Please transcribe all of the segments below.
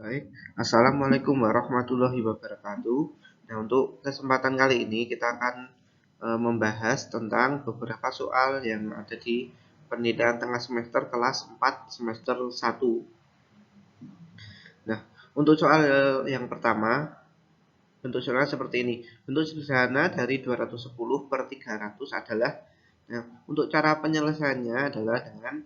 Baik, Assalamualaikum warahmatullahi wabarakatuh. Nah, untuk kesempatan kali ini kita akan membahas tentang beberapa soal yang ada di penilaian tengah semester kelas 4 semester 1. Nah, untuk soal yang pertama, bentuk soalnya seperti ini. Bentuk sederhana dari 210 per 300 adalah, nah, untuk cara penyelesaiannya adalah dengan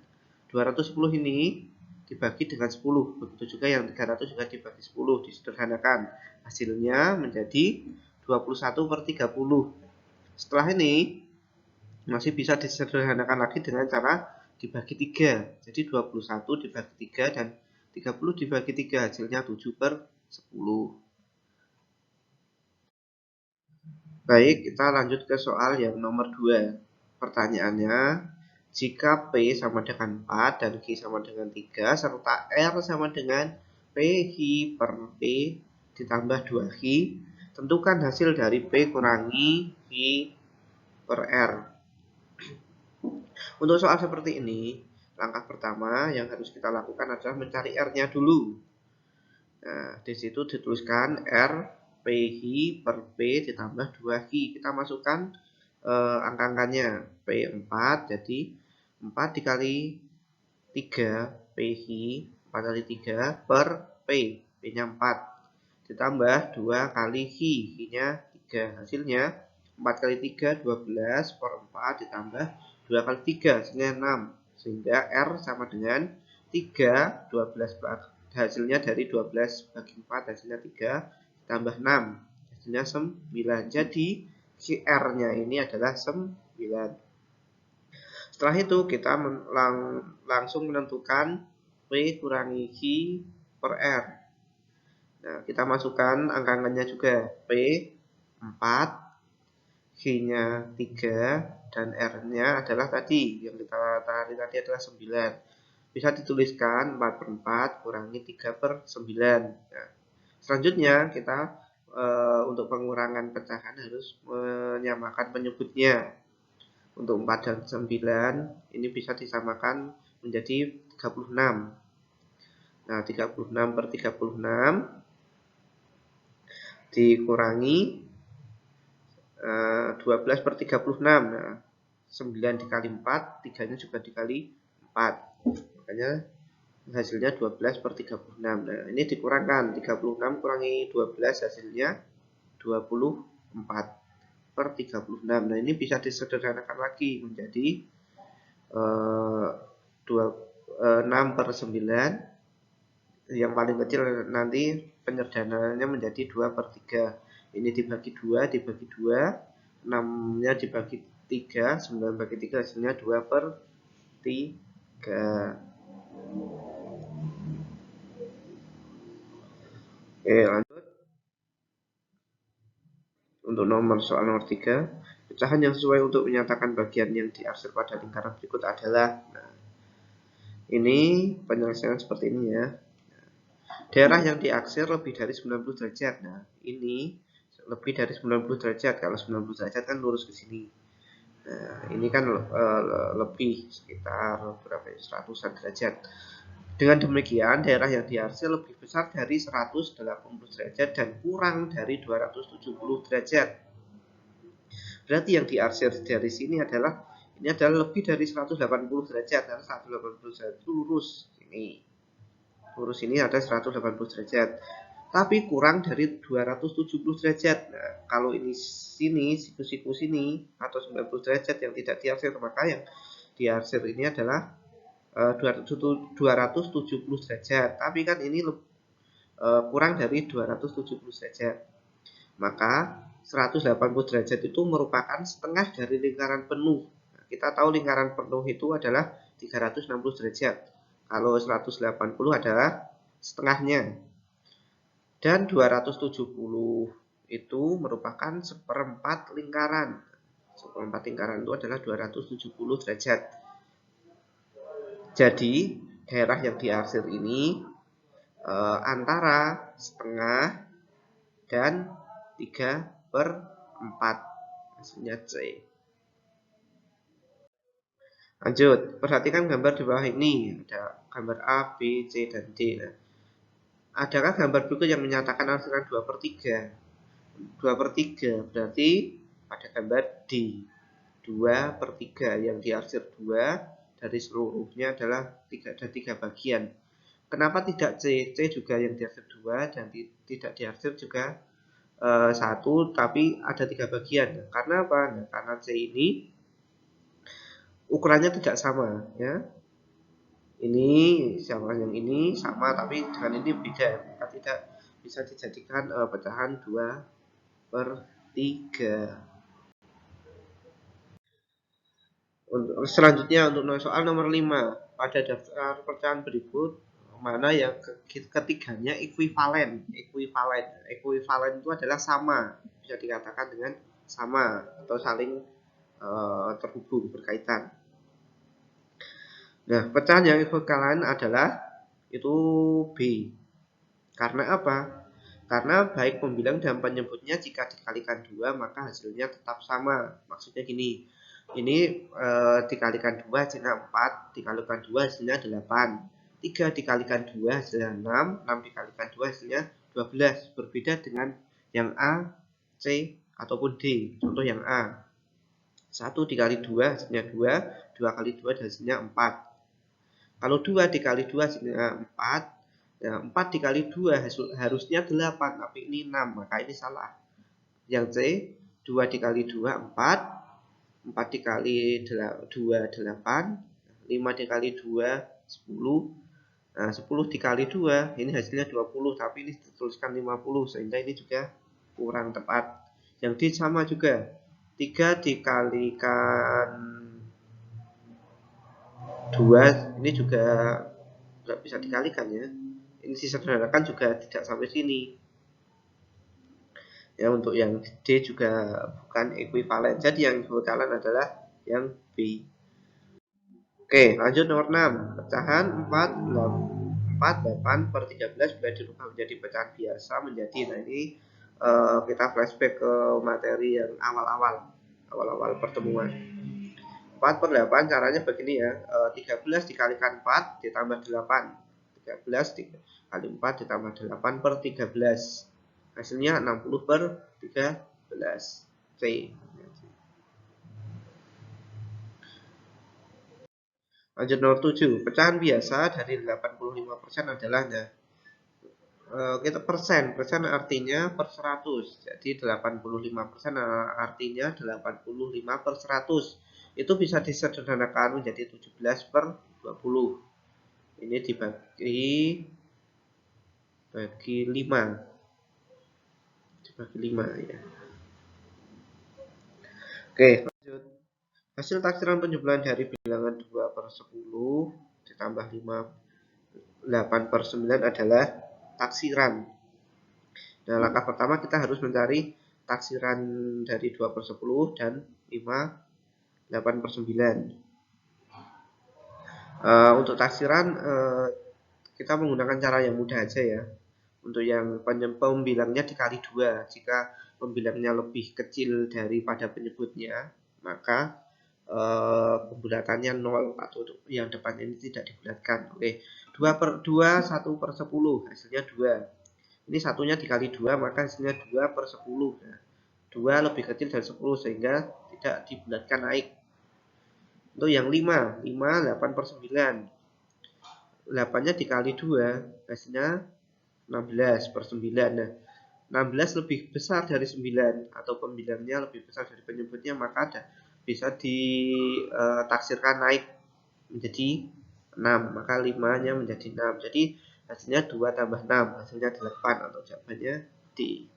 210 ini dibagi dengan 10. Begitu juga yang 300 juga dibagi 10, disederhanakan. Hasilnya menjadi 21 per 30. Setelah ini masih bisa disederhanakan lagi dengan cara dibagi 3. Jadi 21 dibagi 3 dan 30 dibagi 3, hasilnya 7 per 10. Baik, kita lanjut ke soal yang nomor 2. Pertanyaannya, jika P sama dengan 4 dan Q sama dengan 3, serta R sama dengan PQ per P ditambah 2Q, tentukan hasil dari P kurangi Q per R. Untuk soal seperti ini, langkah pertama yang harus kita lakukan adalah mencari R-nya dulu. Nah, di situ dituliskan R PQ per P ditambah 2Q. Kita masukkan angka-angkanya. P4 jadi 4 dikali 3 PQ 4 kali 3 per P. P-nya 4. Ditambah 2 kali Q. Q-nya 3. Hasilnya 4 kali 3 12 per 4 ditambah 2 kali 3 hasilnya 6. Sehingga R sama dengan 3 12 hasilnya dari 12 bagi 4 hasilnya 3 tambah 6 hasilnya 9. Jadi R-nya ini adalah 9. Setelah itu kita langsung menentukan P kurangi Q per R. Nah, kita masukkan angka-angkanya juga. P 4, Q-nya 3 dan R-nya adalah tadi yang kita cari tadi adalah 9. Bisa dituliskan 4 per 4 kurangi 3 per 9. Nah, selanjutnya kita untuk pengurangan pecahan harus menyamakan penyebutnya. Untuk 4 dan 9 ini bisa disamakan menjadi 36. Nah, 36 per 36 dikurangi 12 per 36. Nah, 9 dikali 4, 3-nya juga dikali 4. Makanya hasilnya 12 per 36. Nah, ini dikurangkan. 36 kurangi 12 hasilnya 24 per 36. Nah, ini bisa disederhanakan lagi menjadi 6 per 9. Yang paling kecil nanti penyederhanaannya menjadi 2 per 3. Ini dibagi 2, dibagi 2. 6-nya dibagi 3, 9 bagi 3 hasilnya 2 per 3. Oke, lanjut. Untuk soal nomor 3, pecahan yang sesuai untuk menyatakan bagian yang diarsir pada lingkaran berikut adalah, nah, ini penyelesaian seperti ini ya. Daerah yang diaksir lebih dari 90 derajat. Nah, ini lebih dari 90 derajat. Kalau 90 derajat kan lurus ke sini. Nah, ini kan lebih sekitar berapa ya? 100-an derajat. Dengan demikian, daerah yang diarsir lebih besar dari 180 derajat dan kurang dari 270 derajat. Berarti yang diarsir dari sini adalah lebih dari 180 derajat. Karena 180 derajat itu lurus ini. Lurus ini ada 180 derajat. Tapi kurang dari 270 derajat. Nah, kalau ini sini, siku-siku sini atau 90 derajat yang tidak diarsir, maka yang diarsir ini adalah 270 derajat. Tapi kan ini kurang dari 270 derajat. Maka 180 derajat itu merupakan setengah dari lingkaran penuh. Nah, kita tahu lingkaran penuh itu adalah 360 derajat. Kalau 180 adalah setengahnya. Dan 270 itu merupakan seperempat lingkaran. Seperempat lingkaran itu adalah 270 derajat. Jadi, daerah yang diarsir ini antara setengah dan 3/4. Hasilnya C. Lanjut, perhatikan gambar di bawah ini. Ada gambar A, B, C, dan D. Nah, Adakah gambar berikut yang menyatakan arsiran 2/3? 2/3 berarti pada gambar D. 2/3 yang diarsir 2 dari seluruhnya adalah ada 3 bagian. Kenapa tidak C? C juga yang diarsir 2 dan tidak diarsir juga 1, tapi ada 3 bagian. Karena apa? Nah, karena C ini ukurannya tidak sama, ya. Ini sama yang ini sama, tapi dengan ini beda. Maka tidak bisa dijadikan pecahan 2/3. Selanjutnya untuk soal nomor 5, pada daftar pecahan berikut mana yang ketiganya ekuivalen. Ekuivalen itu adalah sama, bisa dikatakan dengan sama atau saling terhubung, berkaitan. Nah, pecahan yang ekuivalen adalah itu B. Karena apa? Karena baik pembilang dan penyebutnya jika dikalikan 2 maka hasilnya tetap sama. Maksudnya gini, ini dikalikan 2 hasilnya 4, dikalikan 2 hasilnya 8, 3 dikalikan 2 hasilnya 6, 6 dikalikan 2 hasilnya 12. Berbeda dengan yang A, C, ataupun D. Contoh yang A, 1 dikali 2 hasilnya 2, 2 kali 2 hasilnya 4. Kalau 2 dikali 2 hasilnya 4, ya, 4 dikali 2 harusnya 8, tapi ini 6, maka ini salah. Yang C, 2 dikali 2, 4, 4 dikali 2, 8, 5 dikali 2, 10, nah 10 dikali 2, ini hasilnya 20, tapi ini dituliskan 50, sehingga ini juga kurang tepat. Yang D sama juga, 3 dikalikan 2, ini juga nggak bisa dikalikan ya. Ini disederhanakan juga tidak sampai sini. Ya, untuk yang D juga bukan ekuivalen. Jadi yang ekuivalen adalah yang B. Oke, lanjut nomor 6. Pecahan 4/8/13 bila dirubah menjadi pecahan biasa menjadi. Nah, ini kita flashback ke materi yang awal-awal pertemuan. 4/8 caranya begini ya. 13 dikalikan 4 ditambah 8. 13 kali 4 ditambah 8/13. Hasilnya 60/13. C. Lanjut nomor 7. Pecahan biasa dari 85% adalah, nah, kita persen artinya per 100. Jadi 85% artinya 85/100. Itu bisa disederhanakan menjadi 17/20. Ini dibagi 5. Dibagi 5 ya. Oke, lanjut. Hasil taksiran penjumlahan dari bilangan 2/10 ditambah 8/9 adalah taksiran. Nah, langkah pertama kita harus mencari taksiran dari 2/10 dan 8/9. Untuk taksiran kita menggunakan cara yang mudah aja ya. Untuk yang pembilangnya dikali 2. Jika pembilangnya lebih kecil daripada penyebutnya, maka pembulatannya 0 atau yang depannya ini tidak dibulatkan. Oke, 2/2 1/10 hasilnya 2. Ini satunya dikali 2 maka hasilnya 2/10. Nah, 2 lebih kecil dari 10 sehingga tidak dibulatkan naik. Untuk yang 5 8/9. 8-nya dikali 2 hasilnya 16/9. Nah, 16 lebih besar dari 9 atau pembilangnya lebih besar dari penyebutnya, maka bisa ditaksirkan naik menjadi 6, maka 5-nya menjadi 6. Jadi hasilnya 2 tambah 6, hasilnya 8 atau jawabannya D.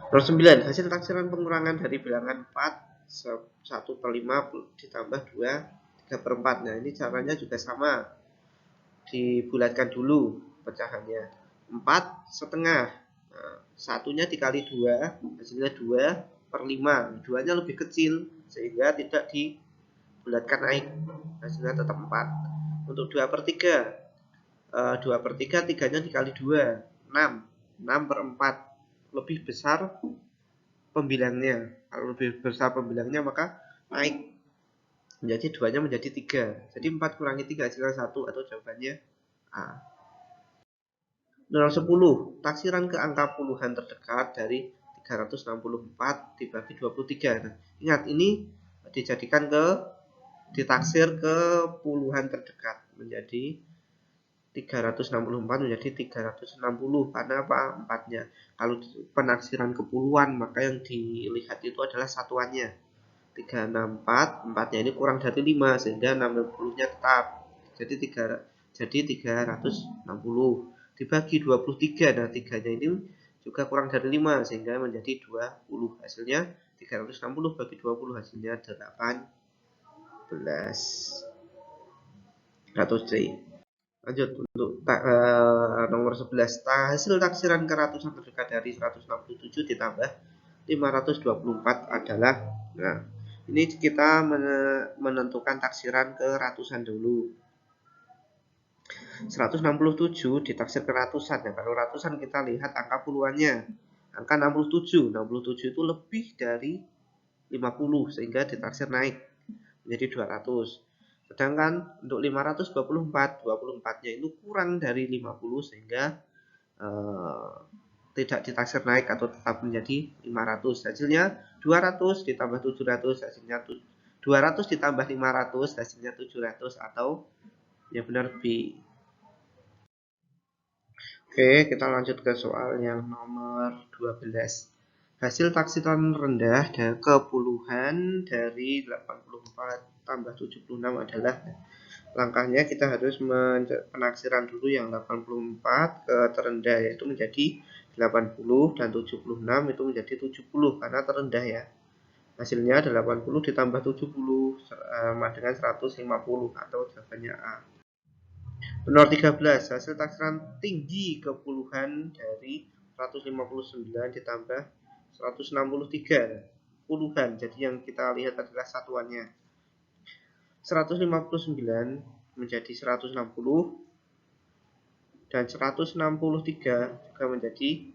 Nomor 9, hasil taksiran pengurangan dari bilangan 4 1/5 ditambah 2 3/4. Nah, ini caranya juga sama. Dibulatkan dulu pecahannya. 4/setengah. Nah, satunya dikali 2 hasilnya 2/5. 2-nya lebih kecil sehingga tidak dibulatkan naik, hasilnya tetap 4. Untuk 2/3, 2/3 3-nya dikali 2 6. 6/4 lebih besar pembilangnya. Kalau lebih besar pembilangnya maka naik menjadi 2-nya menjadi 3. Jadi 4 kurangi 3 hasilnya 1 atau jawabannya A. 0,10. Taksiran ke angka puluhan terdekat dari 364 dibagi 23. Nah, ingat ini ditaksir ke puluhan terdekat menjadi 364 menjadi 360 karena apa? 4-nya. Kalau penaksiran ke puluhan maka yang dilihat itu adalah satuannya. 364, 4-nya ini kurang dari 5 sehingga 60-nya tetap. Jadi 360 dibagi 23. Nah, 3-nya ini juga kurang dari 5 sehingga menjadi 20. Hasilnya 360 bagi 20 hasilnya 18. 100C. Lanjut untuk nomor 11. Hasil taksiran ke ratusan terdekat dari 167 ditambah 524 adalah, nah ini kita menentukan taksiran ke ratusan dulu. 167 ditaksir ke ratusan ya. Kalau ratusan kita lihat angka puluhannya. Angka 67. 67 itu lebih dari 50 sehingga ditaksir naik menjadi 200. Sedangkan untuk 524, 24-nya itu kurang dari 50 sehingga tidak ditaksir naik atau tetap menjadi 500. Hasilnya 200 ditambah 700 hasilnya 200 ditambah 500 hasilnya 700 atau yang benar B. Oke, kita lanjut ke soal yang nomor 12. Hasil taksiran rendah dan kepuluhan dari 84 tambah 76 adalah, langkahnya kita harus penaksiran dulu yang 84 ke terendah yaitu menjadi 80 dan 76 itu menjadi 70 karena terendah ya. Hasilnya 80 ditambah 70 sama dengan 150 atau jawabannya A. Nomor 13, hasil taksiran tinggi kepuluhan dari 159 ditambah 163 puluhan. Jadi yang kita lihat adalah satuannya. 159 menjadi 160 dan 163 juga menjadi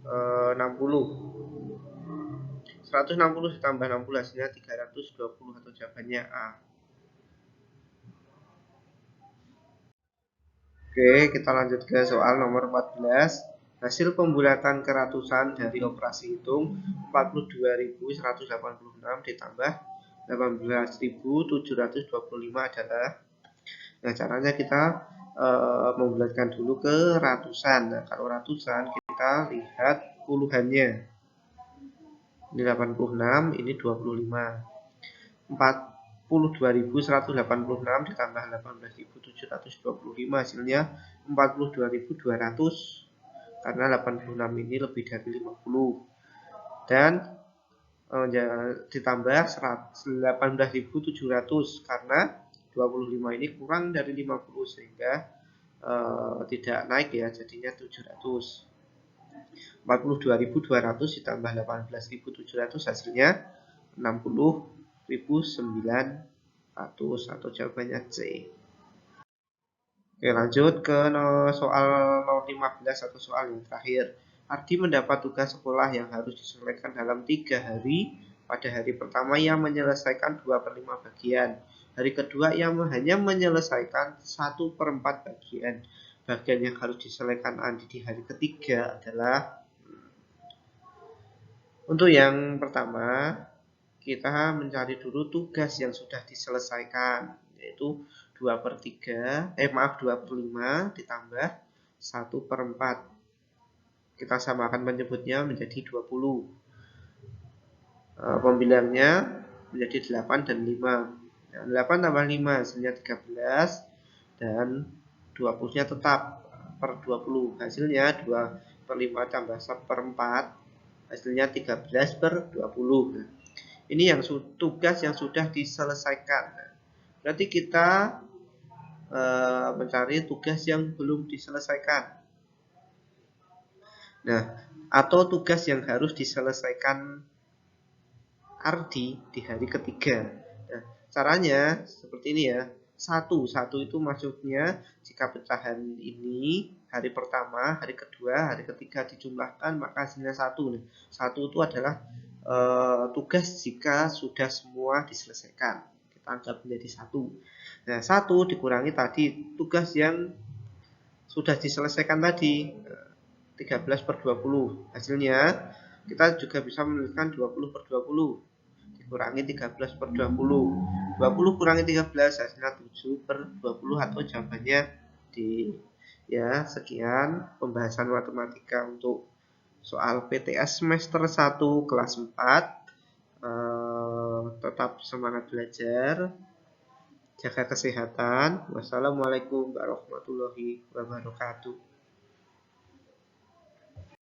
60. 160 ditambah 60 hasilnya 320 atau jawabannya A. Oke, kita lanjut ke soal nomor 14. Hasil pembulatan ke ratusan dari operasi hitung 42.186 ditambah 18.725 adalah, nah caranya kita membulatkan dulu ke ratusan. Nah, kalau ratusan kita lihat puluhannya. Ini 86, ini 25. 42.186 ditambah 18.725 hasilnya 42.200 karena 86 ini lebih dari 50 dan ditambah 18.700 karena 25 ini kurang dari 50 sehingga tidak naik ya, jadinya 700. 42.200 ditambah 18.700 hasilnya 60.900 atau jawabannya C. Oke, lanjut ke soal nomor 15 atau soal yang terakhir. Ardi mendapat tugas sekolah yang harus diselesaikan dalam 3 hari. Pada hari pertama ia menyelesaikan 2/5 bagian. Hari kedua ia hanya menyelesaikan 1/4 bagian. Bagian yang harus diselesaikan Andi di hari ketiga adalah, untuk yang pertama kita mencari dulu tugas yang sudah diselesaikan, yaitu 2/5 ditambah 1/4. Kita samakan menyebutnya menjadi 20. Pembilangnya menjadi 8 dan 5. 8 tambah 5 hasilnya 13 dan 20-nya tetap per 20. Hasilnya 2/5 tambah 1/4 hasilnya 13/20. Ini yang tugas yang sudah diselesaikan. Berarti kita mencari tugas yang belum diselesaikan. Nah, atau tugas yang harus diselesaikan Ardi di hari ketiga. Nah, caranya seperti ini ya. Satu itu maksudnya jika pecahan ini hari pertama, hari kedua, hari ketiga dijumlahkan maka hasilnya 1. Nah, 1 itu adalah tugas jika sudah semua diselesaikan. Kita anggap menjadi 1. Nah, 1 dikurangi tadi tugas yang sudah diselesaikan tadi 13/20. Hasilnya kita juga bisa menuliskan 20/20 dikurangi 13/20. 20 kurangi 13 hasilnya 7/20 atau jawabannya D. Ya, sekian pembahasan matematika untuk soal PTS semester 1 kelas 4. Tetap semangat belajar, jaga kesehatan. Wassalamualaikum warahmatullahi wabarakatuh.